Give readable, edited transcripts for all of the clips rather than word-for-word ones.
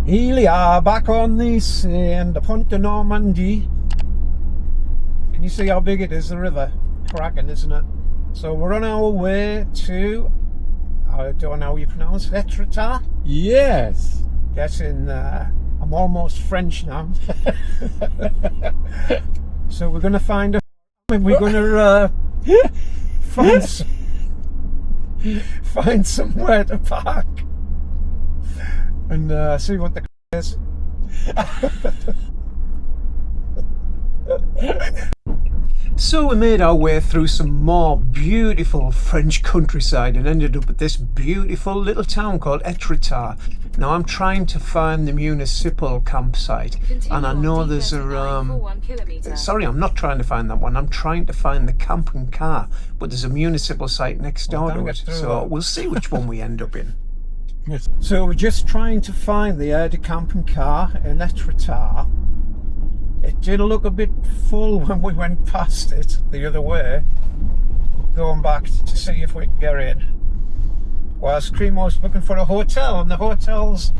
Here we are, back on this and the Pont de Normandy. Can you see how big it is, the river? Cracking, isn't it? So we're on our way to, I don't know how you pronounce it, Etretat? Yes. Getting there. I'm almost French now. So we're going to find a... We're going to find somewhere to park and see what the is. So we made our way through some more beautiful French countryside and ended up at this beautiful little town called Etretat. Now I'm trying to find the municipal campsite, and I know there's a sorry, I'm not trying to find that one. I'm trying to find the camping car, but there's a municipal site next door to it, so we'll see which one we end up in. Yes. So we're just trying to find the camping car in Etretat. It did look a bit full when we went past it the other way, going back to see if we can get in. Whilst Krimo's looking for a hotel, and the hotels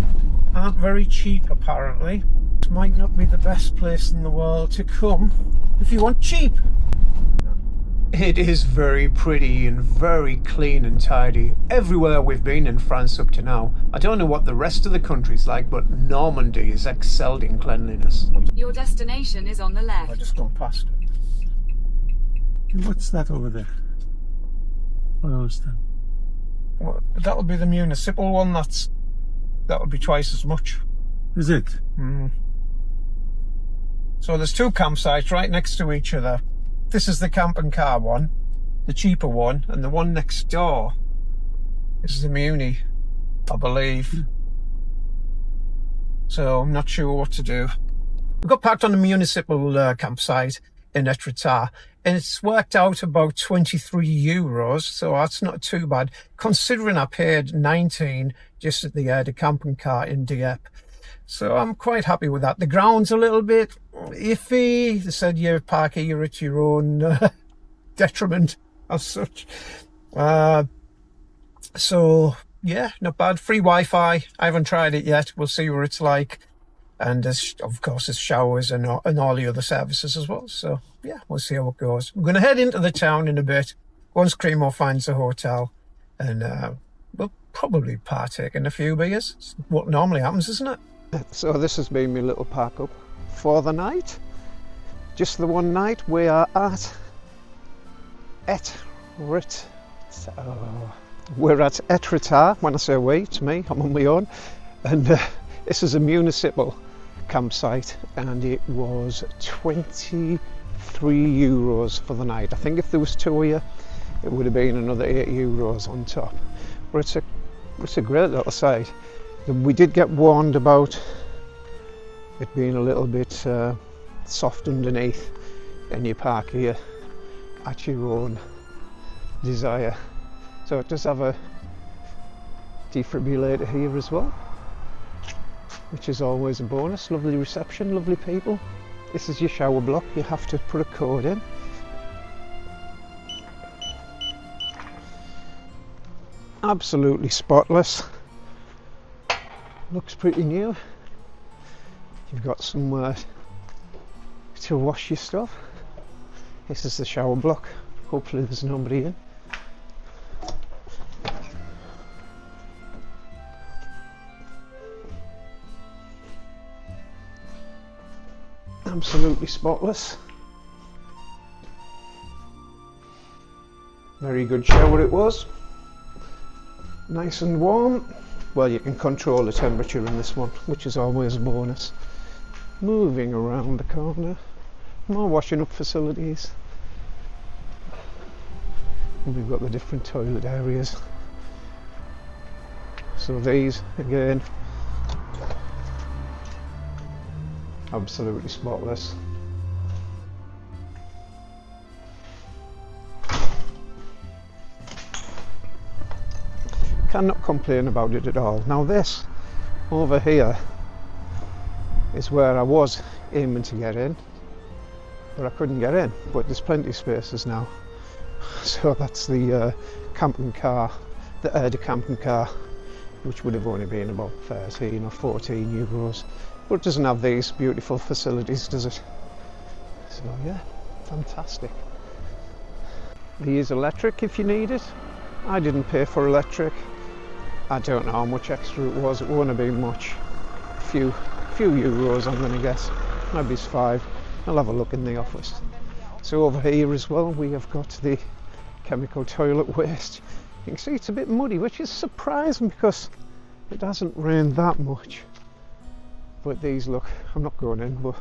aren't very cheap apparently. It might not be the best place in the world to come if you want cheap. It is very pretty and very clean and tidy everywhere we've been in France up to now. I don't know what the rest of the country's like, but Normandy is excelled in cleanliness. Your destination is on the left. I just gone past it. What's that over there? What else then? Well, that'll be the municipal one. That'll be twice as much. Is it? Mm. So there's two campsites right next to each other. This is the camping car one, the cheaper one, and the one next door is the Muni, I believe. So I'm not sure what to do. We got parked on the municipal campsite in Etretat, and it's worked out about €23, so that's not too bad, considering I paid 19 just at the camping car in Dieppe. So I'm quite happy with that. The ground's a little bit iffy. They said you park here at your own detriment as such. So yeah, not bad. Free Wi-Fi. I haven't tried it yet. We'll see what it's like. And of course there's showers and all the other services as well. So yeah, we'll see how it goes. We're going to head into the town in a bit once Krimo finds a hotel, and we'll probably partake in a few beers. It's what normally happens, isn't it? So this has been my little park up for the night. Just the one night. We are at Etretat. We're at Etretat. When I say we, it's me, I'm on my own. And this is a municipal campsite, and it was €23 for the night. I think if there was two of you, it would have been another €8 on top. But it's a great little site. We did get warned about it being a little bit soft underneath, and you park here at your own desire. So it does have a defibrillator here as well, which is always a bonus. Lovely reception, lovely people. This is your shower block. You have to put a code in. Absolutely spotless. Looks pretty new. You've got somewhere to wash your stuff. This is the shower block. Hopefully there's nobody in. Absolutely spotless. Very good shower it was. Nice and warm. Well, you can control the temperature in this one, which is always a bonus. Moving around the corner, more washing up facilities. And we've got the different toilet areas. So these, again, absolutely spotless. Cannot complain about it at all. Now this over here is where I was aiming to get in, but I couldn't get in. But there's plenty of spaces now. So that's the camping car, the camping car which would have only been about 13 or 14 euros. But it doesn't have these beautiful facilities, does it? So yeah, fantastic. They use electric if you need it. I didn't pay for electric. I don't know how much extra it was. It won't have been much. A few euros, I'm going to guess. Maybe it's 5. I'll have a look in the office. So over here as well, we have got the chemical toilet waste. You can see it's a bit muddy, which is surprising because it hasn't rained that much. But these look, I'm not going in, but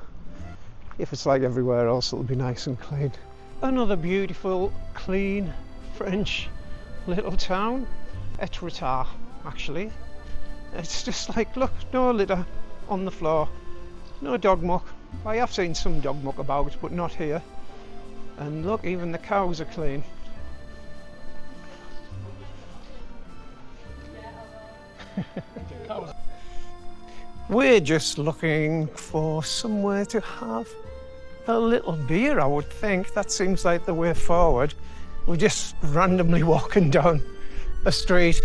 if it's like everywhere else, it'll be nice and clean. Another beautiful, clean French little town, Etretat, actually. It's just like, look, no litter on the floor, no dog muck. I have seen some dog muck about, but not here. And look, even the cows are clean. We're just looking for somewhere to have a little beer, I would think. That seems like the way forward. We're just randomly walking down a street.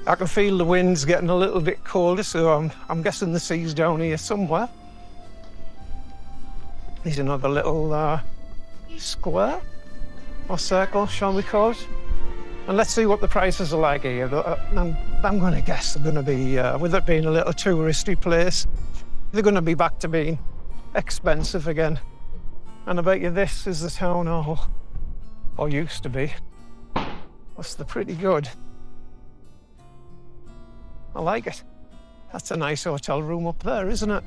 I can feel the wind's getting a little bit colder, so I'm guessing the sea's down here somewhere. There's another little square or circle, shall we call it? And let's see what the prices are like here. I'm going to guess they're going to be, with it being a little touristy place, they're going to be back to being expensive again. And I bet you this is the town hall, or used to be. They're pretty good. I like it. That's a nice hotel room up there, isn't it?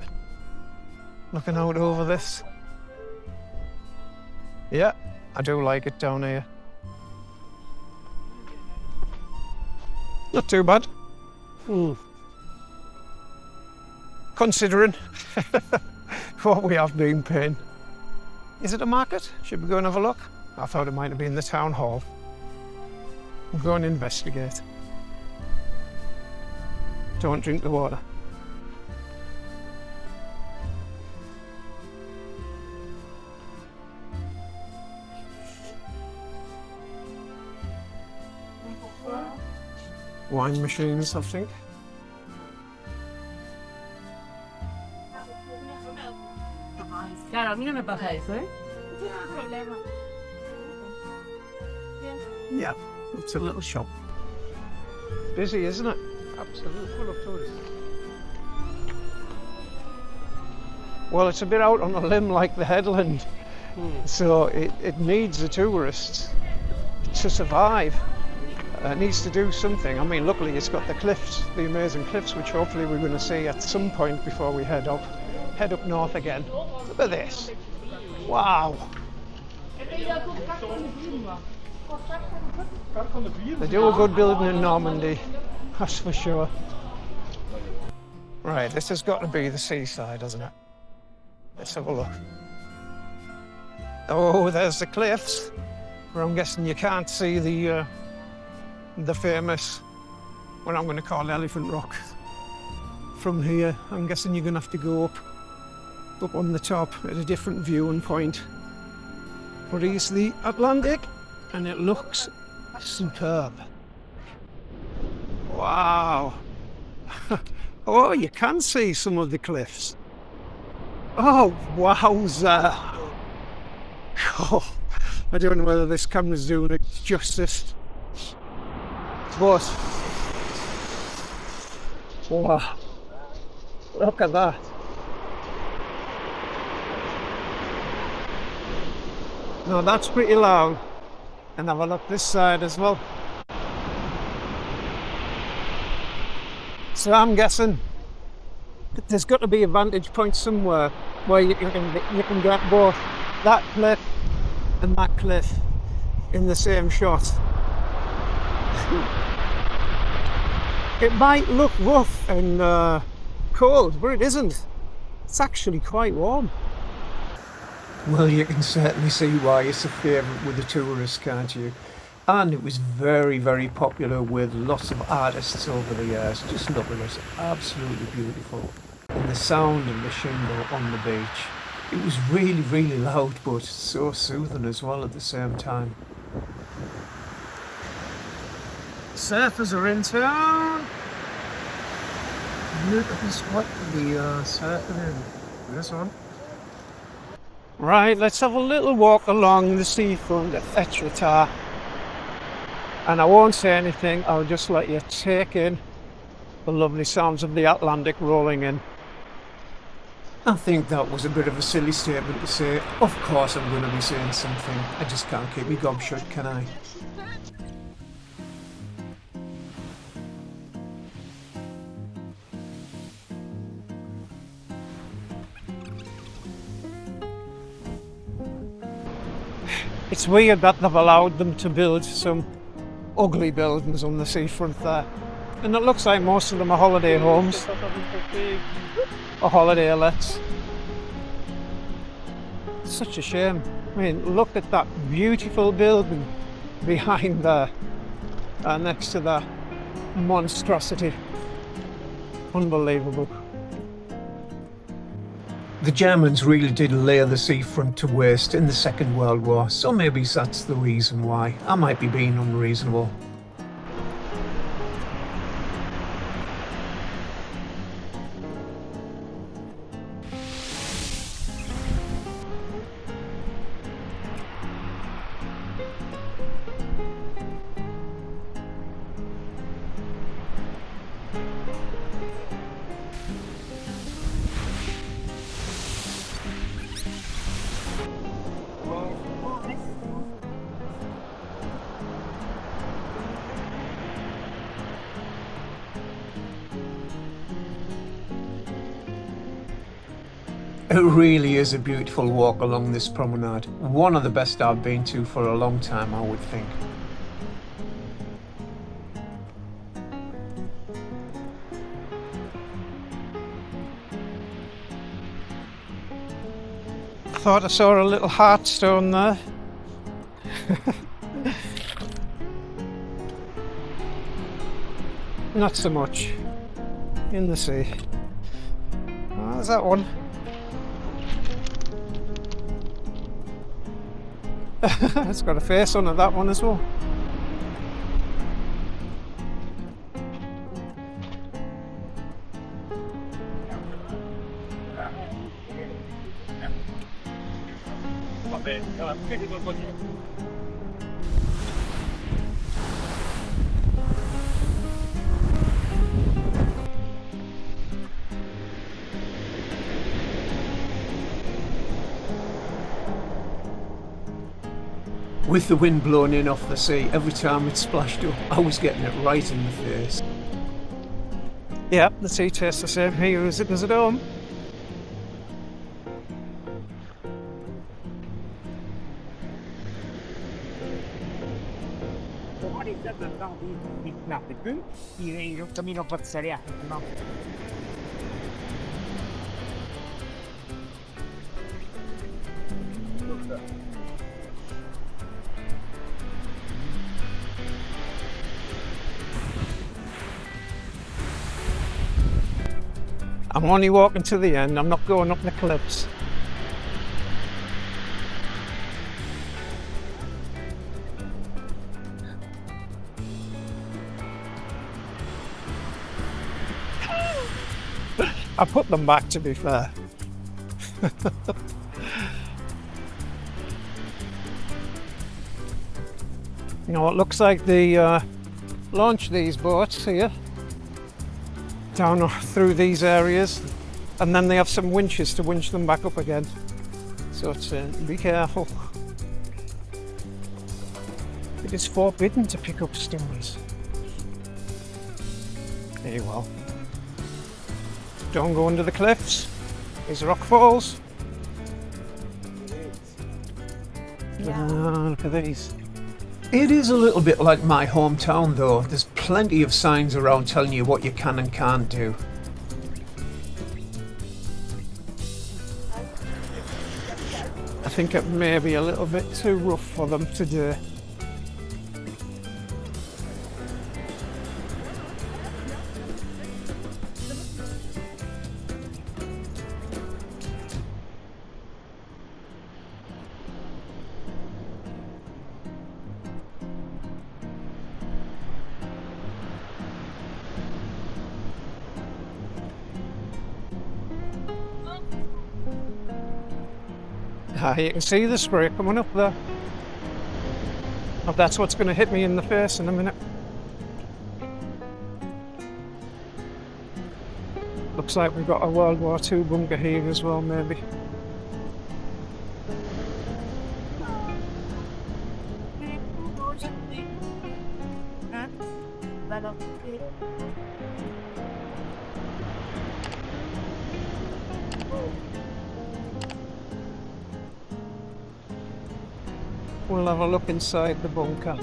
Looking out over this. Yeah, I do like it down here. Not too bad. Considering what we have been paying. Is it a market? Should we go and have a look? I thought it might have been the town hall. We'll go and investigate. Don't drink the water. Wine machines, I think. Yeah, it's a little shop. Busy, isn't it? Absolutely full of tourists. Well, it's a bit out on a limb like the headland, so it needs the tourists to survive. It needs to do something. I mean, luckily it's got the cliffs, the amazing cliffs, which hopefully we're going to see at some point before we head up north again. Look at this. Wow. They do a good building in Normandy, that's for sure. Right, this has got to be the seaside, hasn't it? Let's have a look. Oh, there's the cliffs, where I'm guessing you can't see the famous, what I'm going to call Elephant Rock. From here, I'm guessing you're going to have to go up on the top at a different viewing point. But here's the Atlantic, and it looks superb. Wow. Oh, you can see some of the cliffs. Oh, wowza. Oh, I don't know whether this camera's doing it justice. But, wow, look at that. Now that's pretty loud. And have a look this side as well. So I'm guessing there's got to be a vantage point somewhere where you can get both that cliff and that cliff in the same shot. It might look rough and cold, but it isn't. It's actually quite warm. Well, you can certainly see why it's a favourite with the tourists, can't you? And it was very, very popular with lots of artists over the years. Just look at it, absolutely beautiful. And the sound and the shingle on the beach. It was really, really loud, but so soothing as well at the same time. Surfers are in town. beautiful spot to be cycling. This one. Right, let's have a little walk along the seafront at Etretat. And I won't say anything, I'll just let you take in the lovely sounds of the Atlantic rolling in. I think that was a bit of a silly statement to say. Of course I'm going to be saying something. I just can't keep my gob shut, can I? It's weird that they've allowed them to build some ugly buildings on the seafront there. And it looks like most of them are holiday homes or holiday lets. Such a shame. I mean, look at that beautiful building behind there, next to that monstrosity. Unbelievable. The Germans really did lay the seafront to waste in the Second World War, so maybe that's the reason why. I might be being unreasonable. It really is a beautiful walk along this promenade. One of the best I've been to for a long time, I would think. Thought I saw a little heart stone there. Not so much. In the sea. Oh, there's that one. It's got a face on it, that one as well. With the wind blowing in off the sea, every time it splashed up, I was getting it right in the face. Yeah, the sea tastes the same here as it does at home. I'm only walking to the end, I'm not going up the cliffs. I put them back, to be fair. You know, it looks like they launch these boats here down through these areas, and then they have some winches to winch them back up again. So it's be careful. It is forbidden to pick up stones. There you go. Don't go under the cliffs. There's rock falls. Yeah. Look at these. It is a little bit like my hometown though. There's plenty of signs around telling you what you can and can't do. I think it may be a little bit too rough for them to do. You can see the spray coming up there. Oh, that's what's going to hit me in the face in a minute. Looks like we've got a World War II bunker here as well, maybe. We'll have a look inside the bunker.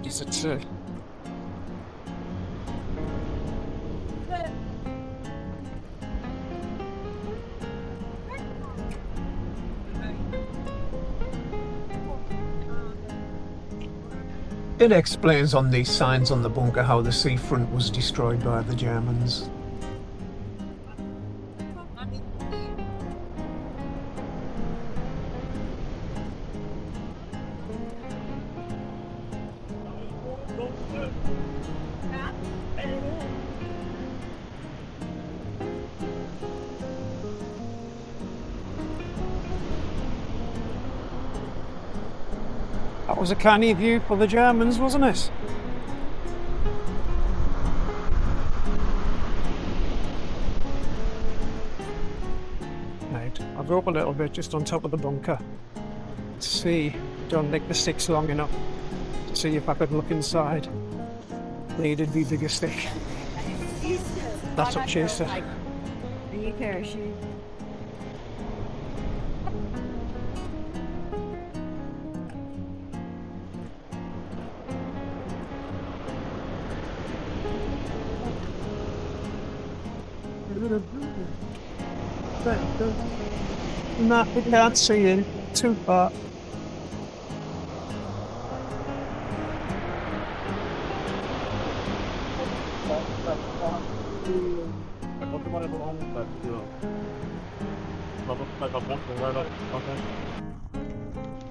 Is it It explains on these signs on the bunker how the seafront was destroyed by the Germans. That was a canny view for the Germans, wasn't it? Right, I'll go up a little bit just on top of the bunker to see, don't lick the sticks long enough to see if I could look inside. Needed the bigger stick. That's what she said. The parachute. No, we can't see it. Too far.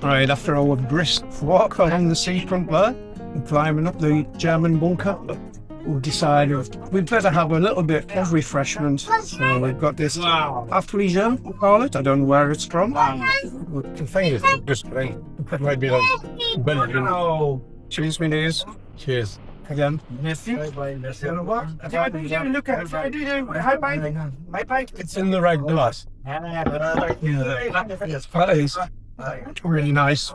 Right, after our brisk walk along the seafront there and climbing up the German bunker, we decided we'd better have a little bit of refreshment. So we've got this athleisure, we call it. I don't know where it's from. The thing is, just great. It might be like Belgian. Oh, cheers, me dears. Cheers. Again. Merci. Look at It's in the right glass. that is really nice.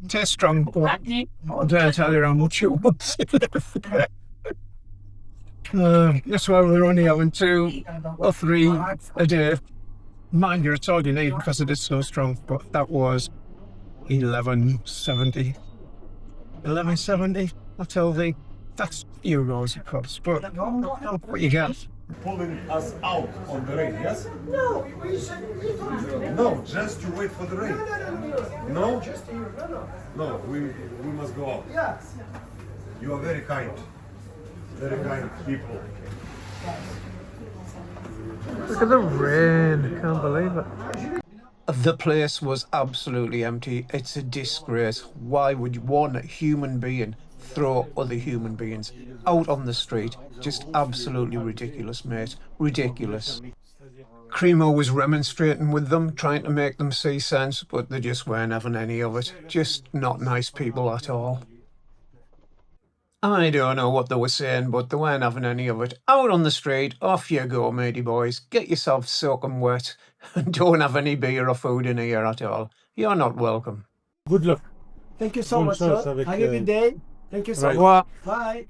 Tastes strong, but I don't tell you how much it was. That's why we're only having 2 or 3 a day. Mind you, it's all you need because it is so strong, but that was 11.70. 11.70, I'll tell thee. That's euros, of course, but what you get. Pulling us out on the rain, yes? No, just to wait for the rain. No? No, we must go out. Yes. You are very kind people. Look at the rain, I can't believe it. The place was absolutely empty. It's a disgrace. Why would one human being throw other human beings out on the street? Just absolutely ridiculous, mate. Ridiculous. Krimo was remonstrating with them, trying to make them see sense, but they just weren't having any of it. Just not nice people at all. I don't know what they were saying, but they weren't having any of it. Out on the street, off you go, matey boys. Get yourself soaking wet and don't have any beer or food in here at all. You're not welcome. Good luck. Thank you so much, sir. Have a good day. Thank you so much. Well, Bye.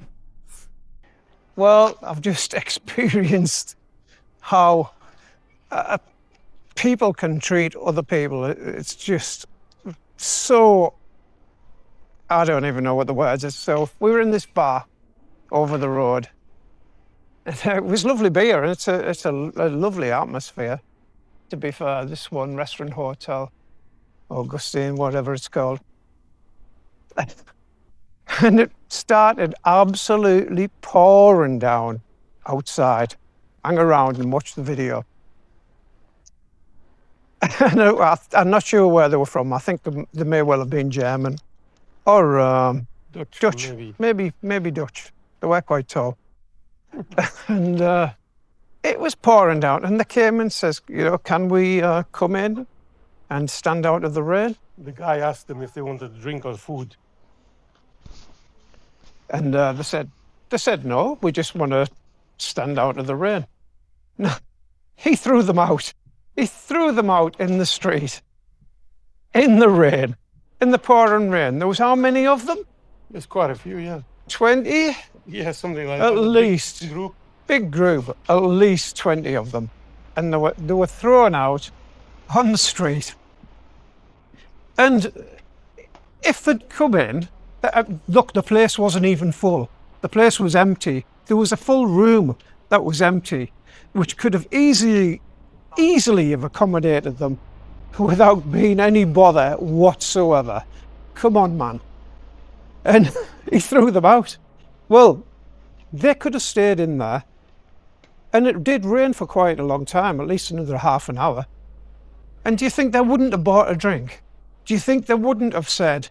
well, I've just experienced how people can treat other people. It's just so... I don't even know what the words are. So we were in this bar over the road. And it was lovely beer, and it's a lovely atmosphere. To be fair, this one restaurant, hotel, Augustine, whatever it's called. And it started absolutely pouring down outside. Hang around and watch the video. And I'm not sure where they were from. I think they may well have been German. Or Dutch, maybe Dutch. They were quite tall. And it was pouring down, and they came and says, you know, can we come in and stand out of the rain. The guy asked them if they wanted drink or food. And they said no, we just want to stand out of the rain. No, he threw them out. He threw them out in the street, in the rain, in the pouring rain. There was how many of them? There's quite a few, yeah. 20? Yeah, something like that. At least. Big group. Big group, at least 20 of them. And they were thrown out on the street. And if they'd come in, look, the place wasn't even full. The place was empty. There was a full room that was empty, which could have easily have accommodated them without being any bother whatsoever. Come on, man. And he threw them out. Well, they could have stayed in there. And it did rain for quite a long time, at least another half an hour. And do you think they wouldn't have bought a drink? Do you think they wouldn't have said,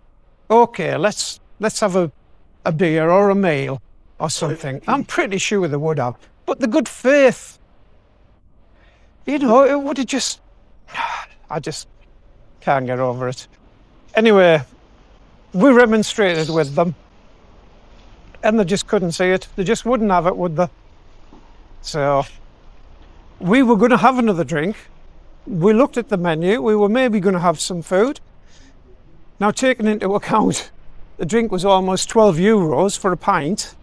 okay, let's have a beer or a meal or something? I'm pretty sure they would have. But the good faith, you know, it would have just... I just can't get over it. Anyway, we remonstrated with them and they just couldn't see it. They just wouldn't have it, would they? So we were going to have another drink. We looked at the menu. We were maybe going to have some food. Now, taking into account, the drink was almost 12 euros for a pint,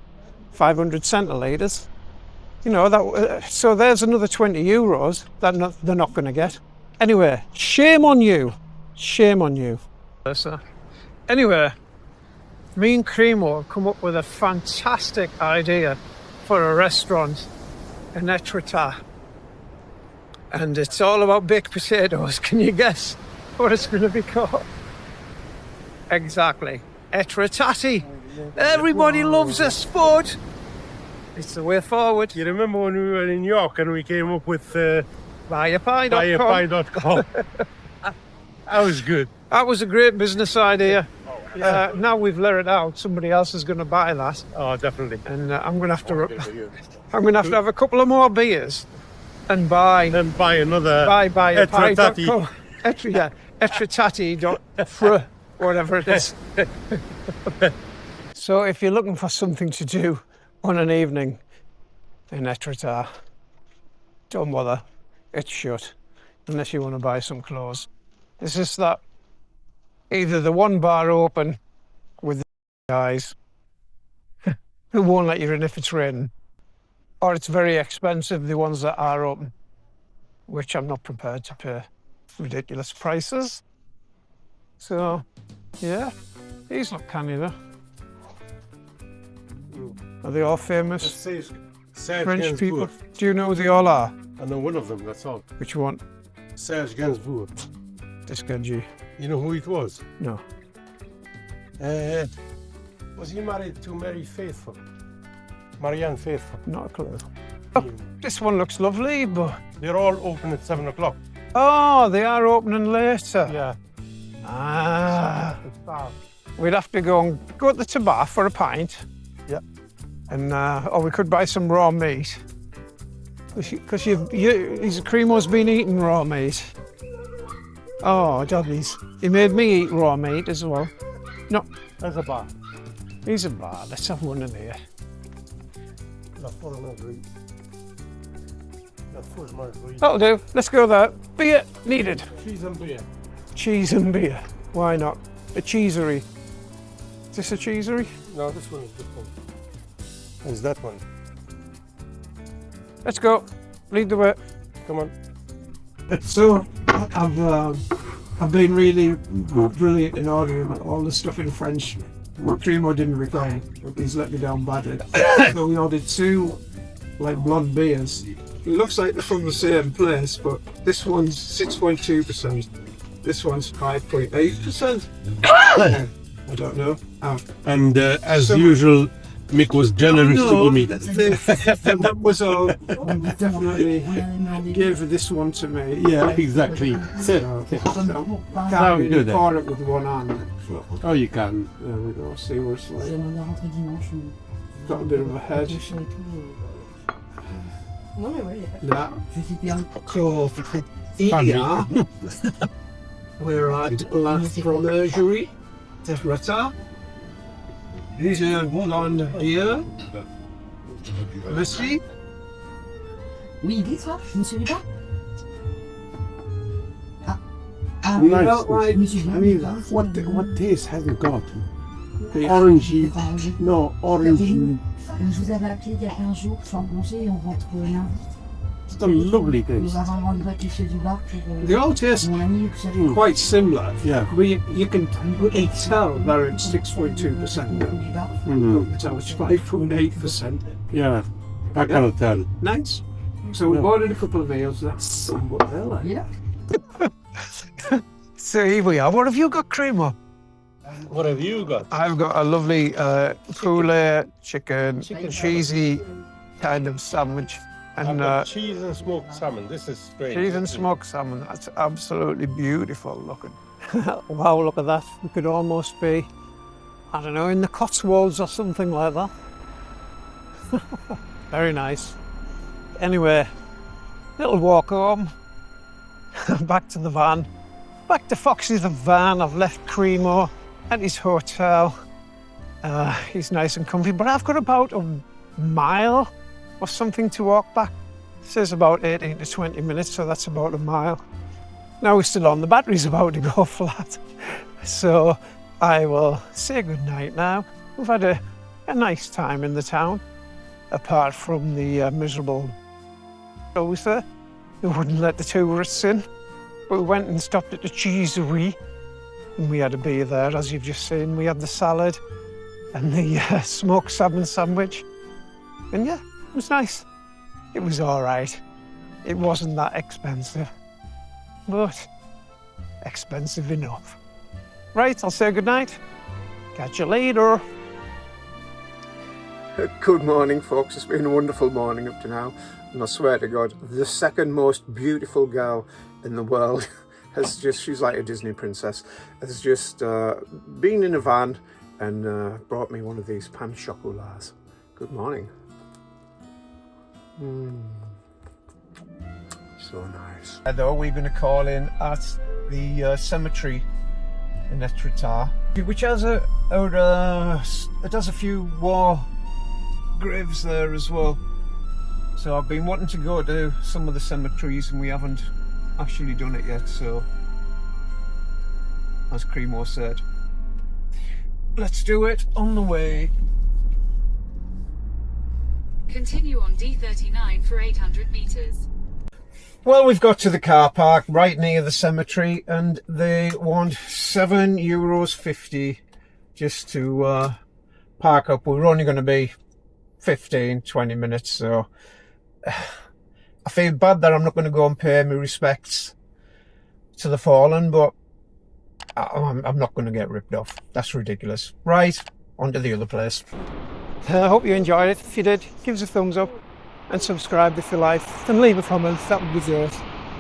500 centilitres. You know, so there's another 20 euros that they're not going to get. Anyway, shame on you. Shame on you. Anyway, me and Krimo have come up with a fantastic idea for a restaurant in Etretat. And it's all about baked potatoes. Can you guess what it's going to be called? Exactly. Etretati. Everybody loves a sport. It's the way forward. You remember when we were in New York and we came up with buyapie.com. That was good. That was a great business idea. Now we've let it out. Somebody else is going to buy that. Oh, definitely. And I'm going to have to. I'm going to have a couple of more beers and buy another. Buy Etretati. Etretati.fr, whatever it is. So if you're looking for something to do on an evening in Etretat, don't bother. It's shut unless you want to buy some clothes. It's just that either the one bar open with the guys who won't let you in if it's raining, or it's very expensive, the ones that are open, which I'm not prepared to pay ridiculous prices. So, yeah, these look canny though. Are they all famous French people? Do you know who they all are? I know one of them, that's all. Which one? Serge Gainsbourg. This Genji. You know who it was? No. Was he married to Mary Faithful? Marianne Faithful? Not a clue. Oh, this one looks lovely, but... They're all open at 7 o'clock. Oh, they are opening later. Yeah. Ah. We'd have to go to the Tabar for a pint. Yeah. And, or we could buy some raw meat. Because Krimo's been eating raw meat. Oh, doggies. He made me eat raw meat as well. No. There's a bar. He's a bar. Let's have one in here. That'll do. Let's go there. Beer needed. Cheese and beer. Cheese and beer. Why not? A cheesery. Is this a cheesery? No, this one is different. Is that one? Let's go. Lead the way. Come on. So I've been really brilliant in ordering all the stuff in French. Krimo didn't reply. He's let me down badly. So we ordered 2 like blonde beers. It looks like they're from the same place, but this one's 6.2%. This one's 5.8%. I don't know. And as usual, Mick was generous to me. That was all. Definitely gave this one to me. Yeah, exactly. Can't really pour it with one hand. Oh, you can. There we go. See what it's like. Got a bit of a head. That. Cool. Yeah. We're at La Fromagerie, Étretat. These are blonde here. Merci. Oui, dis-toi, je ne suis pas. You don't like, Monsieur I mean, what taste has it got? The orangey, no, orangey. Je vous avais appelé il y a 15 jours, je suis en congé et on rentre lundi. It's a lovely taste. Nous avons rendez-vous avec les chefs du bar pour They all taste mon ami que j'avais quite similar. Yeah. You can tell they're at 6.2% now. du bar. So it's 5.8%. Yeah, I cannot tell. Nice. So we ordered a couple of meals. That's somewhat there. Like. Yeah. So here we are. What have you got, Krimo? What have you got? I've got a lovely poulet, chicken, cheesy kind of sandwich. I've And got cheese and smoked salmon. This is strange. cheese and smoked salmon. That's absolutely beautiful looking. Wow, look at that. We could almost be, I don't know, in the Cotswolds or something like that. Very nice. Anyway, little walk home. Back to the van. Back to Foxy's van. I've left Krimo at his hotel. He's nice and comfy, but I've got about a mile or something to walk back. It says about 18 to 20 minutes, so that's about a mile. Now we're still on, the battery's about to go flat. So I will say goodnight now. We've had a nice time in the town, apart from the miserable shows there who wouldn't let the tourists in. But we went and stopped at the cheeserie and we had a beer there, as you've just seen. We had the salad and the smoked salmon sandwich. And yeah, it was nice. It was all right. It wasn't that expensive, but expensive enough. Right, I'll say goodnight. Catch you later. Good morning, folks. It's been a wonderful morning up to now. And I swear to God, the second most beautiful girl in the world has just, she's like a Disney princess, has just been in a van and brought me one of these pan chocolats. Good morning. So nice. Though we're going to call in at the cemetery in Étretat, which has it has a few war graves there as well. So I've been wanting to go to some of the cemeteries and we haven't actually done it yet, so as Krimo said, let's do it on the way. Continue on D39 for 800 metres. Well, we've got to the car park right near the cemetery and they want €7.50 just to park up. We're only going to be 15-20 minutes, so I feel bad that I'm not going to go and pay my respects to the fallen, but I'm not going to get ripped off. That's ridiculous. Right, on to the other place. I hope you enjoyed it. If you did, give us a thumbs up and subscribe if you like, and leave a comment. That would be great.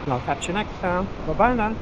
And I'll catch you next time. Bye bye now.